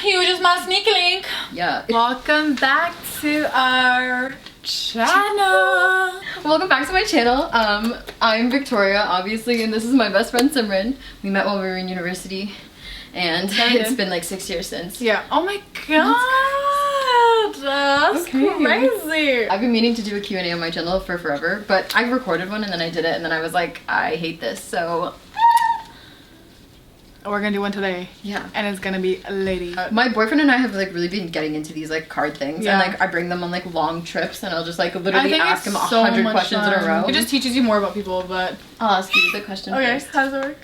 You just my sneaky link. Yeah. Welcome back to our channel. Welcome back to my channel. I'm Victoria, obviously, and this is my best friend Simran. We met while we were in university, and it's been like 6 years since. Yeah. Oh my god. That's crazy. I've been meaning to do a Q&A on my channel for forever, but I recorded one and then I did it, and then I was like, I hate this, so we're gonna do one today. Yeah. And it's gonna be a lady. My boyfriend and I have like really been getting into these like card things, and like I bring them on like long trips, and I'll just like literally ask him 100 questions in a row. It just teaches you more about people, but I'll ask you the question first. How does it work?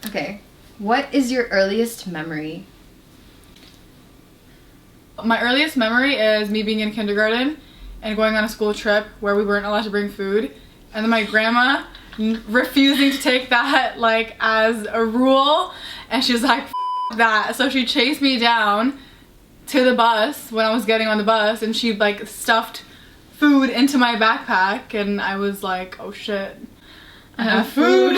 Okay. What is your earliest memory? My earliest memory is me being in kindergarten and going on a school trip where we weren't allowed to bring food, and then my grandma refusing to take that like as a rule, and she was like, F that. So she chased me down to the bus when I was getting on the bus, and she like stuffed food into my backpack, and I was like, oh shit, I have food.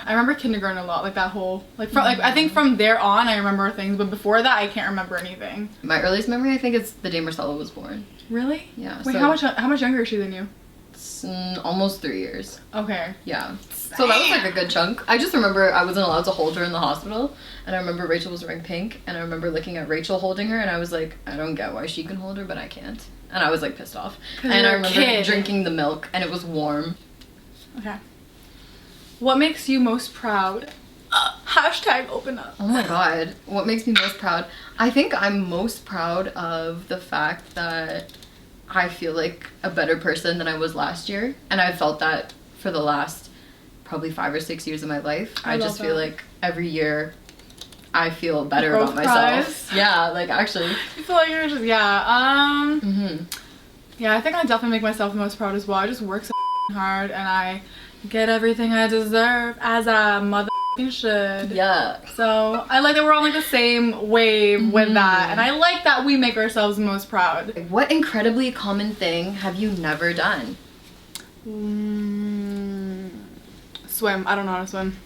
I remember kindergarten a lot, like that whole, like, from, like I think from there on I remember things, but before that I can't remember anything. My earliest memory, I think, is the day Marcella was born. Really? Yeah. Wait, so how much younger is she than you? It's, almost 3 years. Okay. Yeah. So that was like a good chunk. I just remember I wasn't allowed to hold her in the hospital, and I remember Rachel was wearing pink, and I remember looking at Rachel holding her, and I was like, I don't get why she can hold her but I can't. And I was like pissed off. And I remember drinking the milk, and it was warm. Okay. What makes you most proud? Hashtag open up. Oh my god. What makes me most proud? I think I'm most proud of the fact that I feel like a better person than I was last year. And I've felt that for the last probably 5 or 6 years of my life. I just feel like every year I feel better about myself. Yeah, like actually. You feel like you're just, yeah. Yeah, I think I definitely make myself the most proud as well. I just work so hard, and I get everything I deserve as a mother should. Yeah. So I like that we're on like the same wave with that, and I like that we make ourselves most proud. What incredibly common thing have you never done? Swim. I don't know how to swim.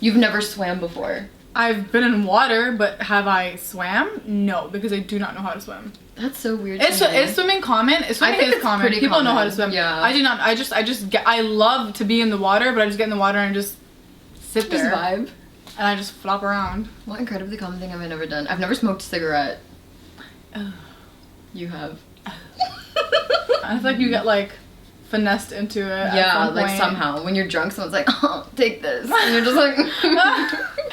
You've never swam before? I've been in water, but have I swam? No, because I do not know how to swim. That's so weird. Is swimming common? Swimming is common. People know how to swim. Yeah. I do not. I love to be in the water, but I just get in the water and just sit there. Just vibe. And I just flop around. What incredibly common thing have I never done? I've never smoked a cigarette. You have. I feel like you get like finessed into it. Yeah, like somehow. When you're drunk, someone's like, oh, take this. And you're just like...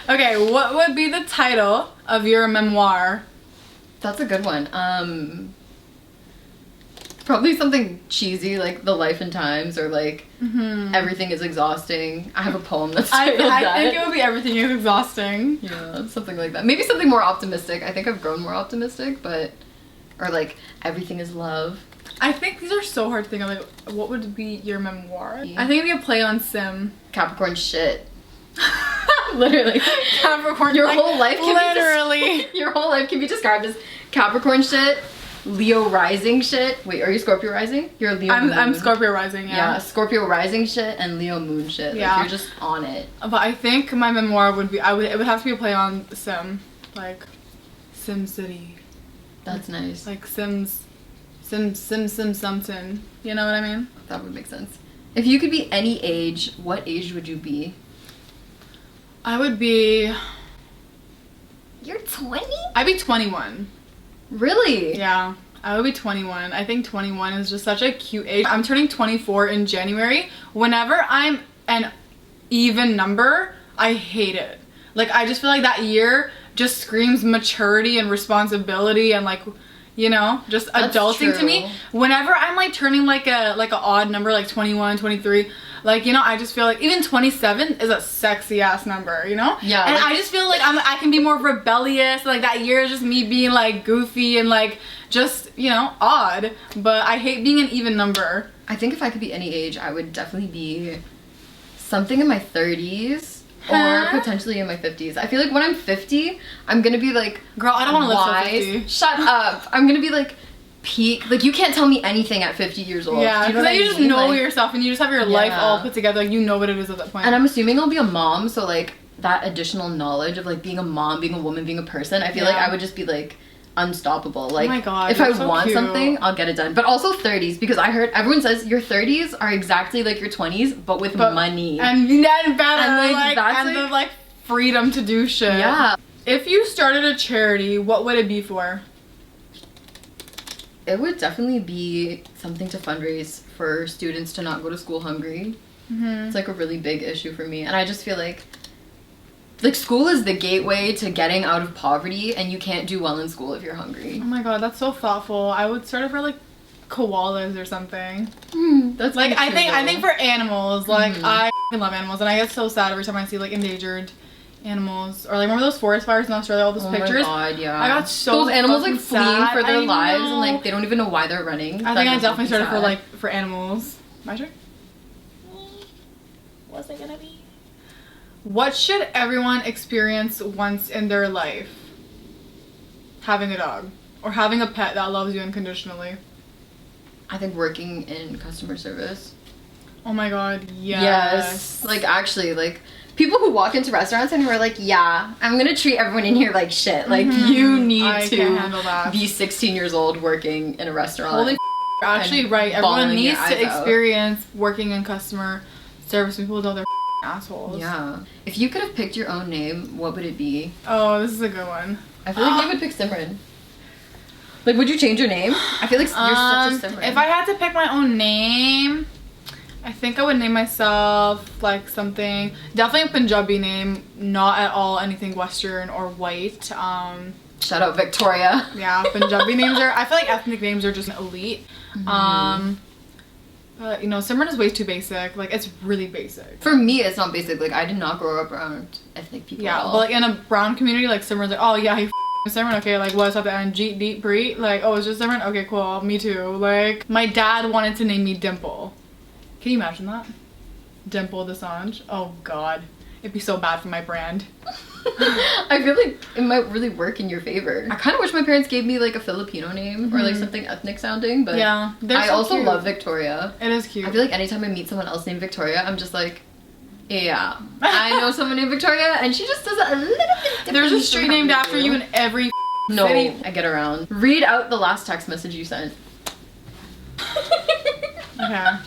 Okay, what would be the title of your memoir? That's a good one. Probably something cheesy, like The Life and Times, or like Everything is Exhausting. I have a poem that's titled that. I think it would be Everything is Exhausting. Yeah, something like that. Maybe something more optimistic. I think I've grown more optimistic, but... Or like, Everything is Love. I think these are so hard to think of. Like, what would be your memoir? I think it'd be a play on Sim. Capricorn shit. Literally. Capricorn. Your whole life can literally. Your whole life can be described as Capricorn shit, Leo rising shit. Wait, are you Scorpio rising? You're a Leo moon. I'm Scorpio rising, yeah. Yeah, Scorpio rising shit and Leo moon shit. Yeah. Like, you're just on it. But I think my memoir would be, it would have to be a play on Sim. Like, Sim City. That's nice. Like Sim something. You know what I mean? That would make sense. If you could be any age, what age would you be? I would be... You're 20? I'd be 21. Really? Yeah, I would be 21. I think 21 is just such a cute age. I'm turning 24 in January. Whenever I'm an even number, I hate it. Like, I just feel like that year just screams maturity and responsibility and like, you know, just adulting to me. Whenever I'm like turning like a odd number, like 21, 23, like, you know, I just feel like even 27 is a sexy ass number, you know? Yeah. And I just feel like I can be more rebellious. Like, that year is just me being like goofy and like just, you know, odd. But I hate being an even number. I think if I could be any age, I would definitely be something in my 30s. Or potentially in my 50s. I feel like when I'm 50, I'm gonna be like, girl, I don't want to live to 50. Shut up. I'm gonna be like peak. Like, you can't tell me anything at 50 years old. Yeah, because you just know yourself, and you just have your life all put together. Like, you know what it is at that point. And I'm assuming I'll be a mom, so like that additional knowledge of like being a mom, being a woman, being a person, I feel like I would just be like unstoppable. Like, oh my God, if I want something, I'll get it done. But also 30s, because I heard everyone says your 30s are exactly like your 20s, but with money and better, and like that's and the like freedom to do shit. Yeah. If you started a charity, what would it be for? It would definitely be something to fundraise for students to not go to school hungry. It's like a really big issue for me, and I just feel like school is the gateway to getting out of poverty, and you can't do well in school if you're hungry. Oh my God, that's so thoughtful. I would start it for like koalas or something. That's like I think for animals, like I love animals, and I get so sad every time I see like endangered animals, or like remember those forest fires in Australia, all those pictures. Oh my God, yeah. I got so those animals like fleeing sad. for their lives, and like they don't even know why they're running. I think I definitely started for animals. My turn. What's it gonna be? What should everyone experience once in their life? Having a dog or having a pet that loves you unconditionally. I think working in customer service. Oh my God, yes. Like actually, like people who walk into restaurants and who are like, yeah, I'm gonna treat everyone in here like shit. Like you need to be 16 years old working in a restaurant. Holy actually, right. Everyone needs to experience working in customer service. People know they're assholes. Yeah. If you could have picked your own name, what would it be? Oh, this is a good one. I feel like you would pick Simran. Like, would you change your name? I feel like you're such a Simran. If I had to pick my own name, I think I would name myself like something, definitely a Punjabi name, not at all anything Western or white. Shout out Victoria. Yeah, Punjabi names are, I feel like ethnic names are just elite. But you know, Simran is way too basic. Like, it's really basic. For me, it's not basic. Like, I did not grow up around ethnic people at all. But like in a brown community, like Simran's like, oh yeah, he Simran, okay, like what's up and Jeet Deep Preet? Like, oh, it's just Simran? Okay, cool, me too. Like, my dad wanted to name me Dimple. Can you imagine that? Dimple Desange. Oh God. It'd be so bad for my brand. I feel like it might really work in your favor. I kind of wish my parents gave me like a Filipino name or like something ethnic sounding, but yeah, I also love Victoria. It is cute. I feel like anytime I meet someone else named Victoria, I'm just like, yeah, I know someone named Victoria, and she just does it a little bit different. There's a street named after you in every city. I get around. Read out the last text message you sent. Okay.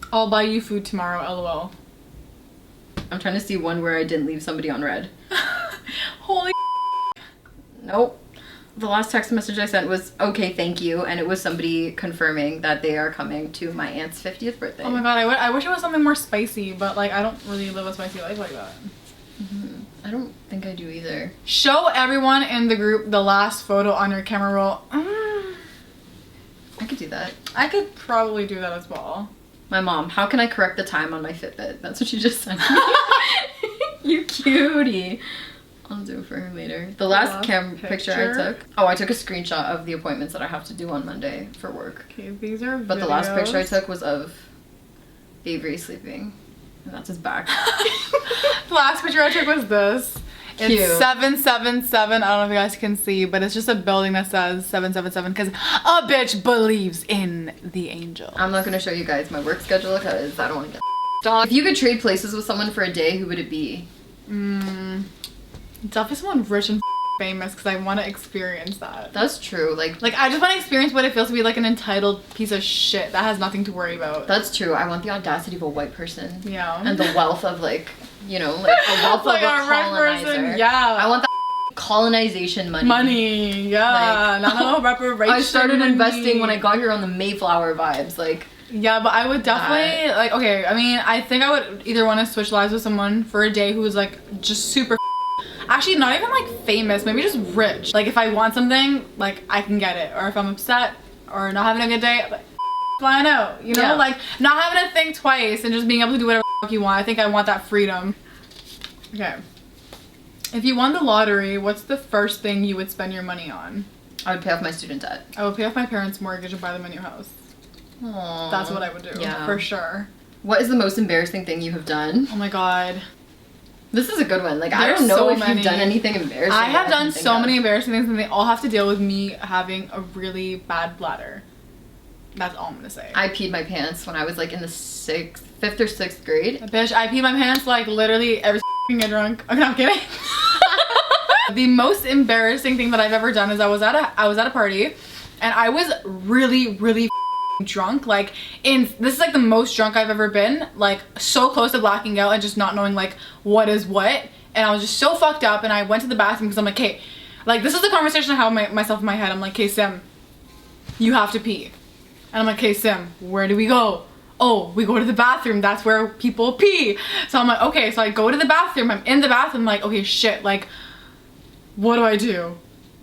I'll buy you food tomorrow, lol. I'm trying to see one where I didn't leave somebody on red. Holy Nope. The last text message I sent was, okay, thank you, and it was somebody confirming that they are coming to my aunt's 50th birthday. Oh my God, I wish it was something more spicy, but like I don't really live a spicy life like that. I don't think I do either. Show everyone in the group the last photo on your camera roll. I could do that. I could probably do that as well. My mom, how can I correct the time on my Fitbit? That's what she just sent me. You cutie. I'll do it for her later. The last picture I took. Oh, I took a screenshot of the appointments that I have to do on Monday for work. Okay, these are But the last picture I took was of Avery sleeping. And that's his back. The last picture I took was this. It's Cute. 777. I don't know if you guys can see, but it's just a building that says 777 because a bitch believes in the angel. I'm not going to show you guys my work schedule because I don't want to get dog. If you could trade places with someone for a day, who would it be? Definitely someone rich and famous because I want to experience that. That's true. Like I just want to experience what it feels to be like an entitled piece of shit that has nothing to worry about. That's true. I want the audacity of a white person. Yeah. And the wealth of like, you know, like a wealth like of a colonizer. Person, yeah. I want that colonization money. Money, yeah. Like, not reparation. I started investing when I got here on the Mayflower vibes. Like, yeah, but I would definitely like. Okay, I mean, I think I would either want to switch lives with someone for a day who was like just super. Actually, not even like famous, maybe just rich. Like if I want something, like I can get it. Or if I'm upset or not having a good day, like flying out, you know? Yeah. Like not having to think twice and just being able to do whatever the fuck you want. I think I want that freedom. Okay. If you won the lottery, what's the first thing you would spend your money on? I would pay off my student debt. I would pay off my parents' mortgage and buy them a new house. Aww. That's what I would do. Yeah. For sure. What is the most embarrassing thing you have done? Oh my God. This is a good one. Like, I There's don't know so if many. you've done anything embarrassing. I have that done can think so of. many embarrassing things, and they all have to deal with me having a really bad bladder. That's all I'm gonna say. I peed my pants when I was like in the 5th or 6th grade. Bitch, I pee my pants like literally every get drunk. Okay, I'm kidding. The most embarrassing thing that I've ever done is I was at a party, and I was really drunk. Like, this is like the most drunk I've ever been. Like, so close to blacking out and just not knowing like what is what. And I was just so fucked up, and I went to the bathroom because I'm like, hey, like this is the conversation I have myself in my head. I'm like, hey Sim, you have to pee. And I'm like, hey Sim, where do we go? Oh, we go to the bathroom. That's where people pee. So I'm like, okay. So I go to the bathroom. I'm in the bathroom. I'm like, okay, shit. Like, what do I do?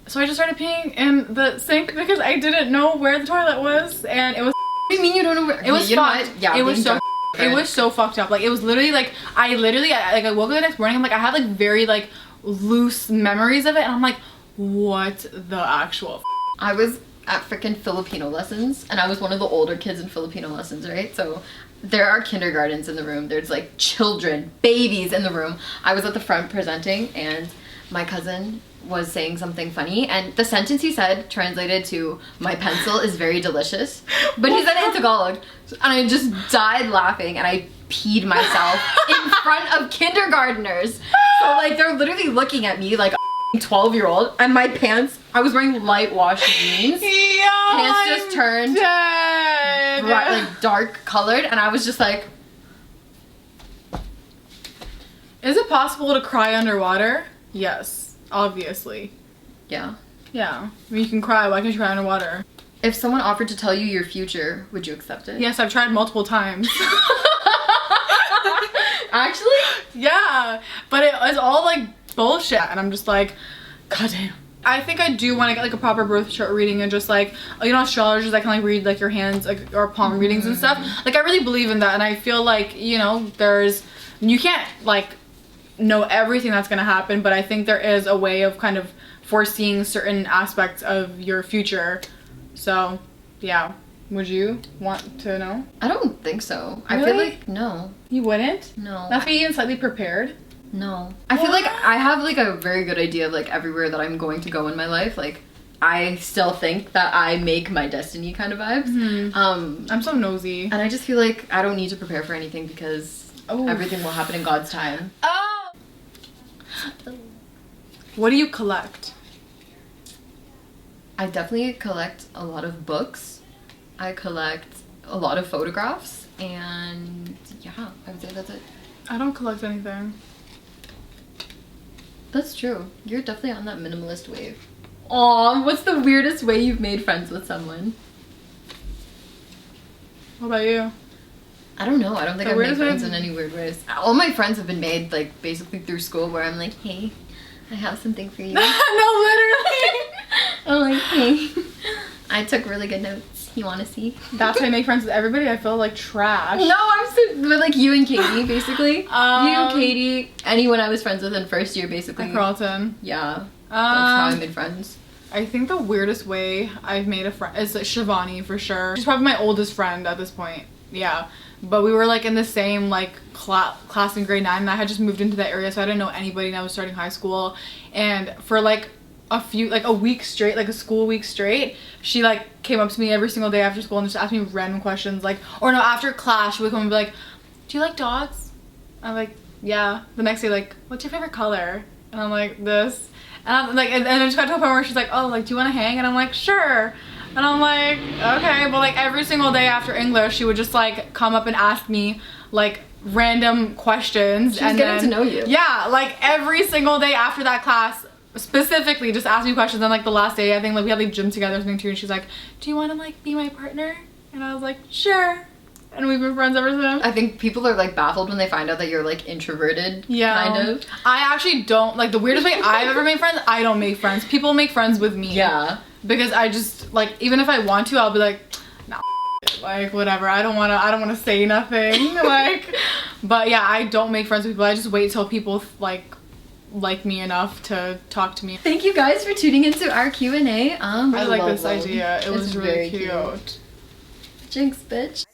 So I just started peeing in the sink because I didn't know where the toilet was, and it was. What do you mean you don't know where? It was fucked. Yeah, it was so. It was so fucked up. Like, it was literally like I woke up the next morning. I'm like, I had like very like loose memories of it, and I'm like, what the actual? I was at freaking Filipino lessons, and I was one of the older kids in Filipino lessons, right? So there are kindergartens in the room. There's like children, babies in the room. I was at the front presenting, and my cousin was saying something funny, and the sentence he said translated to, my pencil is very delicious, but he said it in Tagalog, and I just died laughing, and I peed myself in front of kindergartners. So like they're literally looking at me like a 12-year-old, and my pants, I was wearing light wash jeans, pants just turned bright, like dark colored, and I was just like, is it possible to cry underwater? Yes, obviously. yeah. Yeah. I mean, you can cry. Why can't you cry underwater? If someone offered to tell you your future, would you accept it? Yes, I've tried multiple times. Actually? Yeah, but it was all like bullshit, and I'm just like, goddamn. I think I do want to get like a proper birth chart reading, and just like, you know, astrologers that can like read like your hands, like, or palm readings and stuff. Like, I really believe in that, and I feel like, you know, you can't like know everything that's gonna happen, but I think there is a way of kind of foreseeing certain aspects of your future. So yeah, would you want to know? I don't think so. Really? I feel like no. You wouldn't? No. Not be even slightly prepared? No. I feel like I have like a very good idea of like everywhere that I'm going to go in my life. Like, I still think that I make my destiny kind of vibes. Mm-hmm. I'm so nosy. And I just feel like I don't need to prepare for anything because everything will happen in God's time. Oh. What do you collect? I definitely collect a lot of books. I collect a lot of photographs, and yeah, I would say that's it. I don't collect anything. That's true. You're definitely on that minimalist wave. Aw, what's the weirdest way you've made friends with someone? What about you? I don't know. I don't think I've made friends in any weird ways. All my friends have been made like basically through school, where I'm like, hey, I have something for you. No, literally. I'm like, hey, I took really good notes. You want to see? That's how I make friends with everybody. I feel like trash. No, but like you and Katie, basically. You, Katie, anyone I was friends with in first year, basically. At Carlton. Yeah. That's how I made friends. I think the weirdest way I've made a friend is like Shivani, for sure. She's probably my oldest friend at this point. Yeah. But we were like in the same like class in grade 9, and I had just moved into that area, so I didn't know anybody, and I was starting high school. And for like a week straight, like a school week straight, she like came up to me every single day after school and just asked me random questions, like, or no, after class she would come and be like, do you like dogs? I'm like, yeah. The next day, like, what's your favorite color? And I'm like, this. And I'm like, and then it just got to a point where she's like, oh, like, do you want to hang? And I'm like, sure. And I'm like, okay. But like every single day after English, she would just like come up and ask me like random questions. She was getting to know you. Yeah, like every single day after that class, specifically just ask me questions. And like the last day, I think like we had like gym together or something too, and she's like, do you want to like be my partner? And I was like, sure. And we've been friends ever since. I think people are like baffled when they find out that you're like introverted. Yeah. Kind of. I actually don't, like, the weirdest way I've ever made friends, I don't make friends. People make friends with me. Yeah. Because I just, like, even if I want to, I'll be like, nah, like, whatever. I don't want to say nothing. Like, but yeah, I don't make friends with people. I just wait till people like me enough to talk to me. Thank you guys for tuning into our Q&A. I like this idea. It was really cute. Jinx, bitch.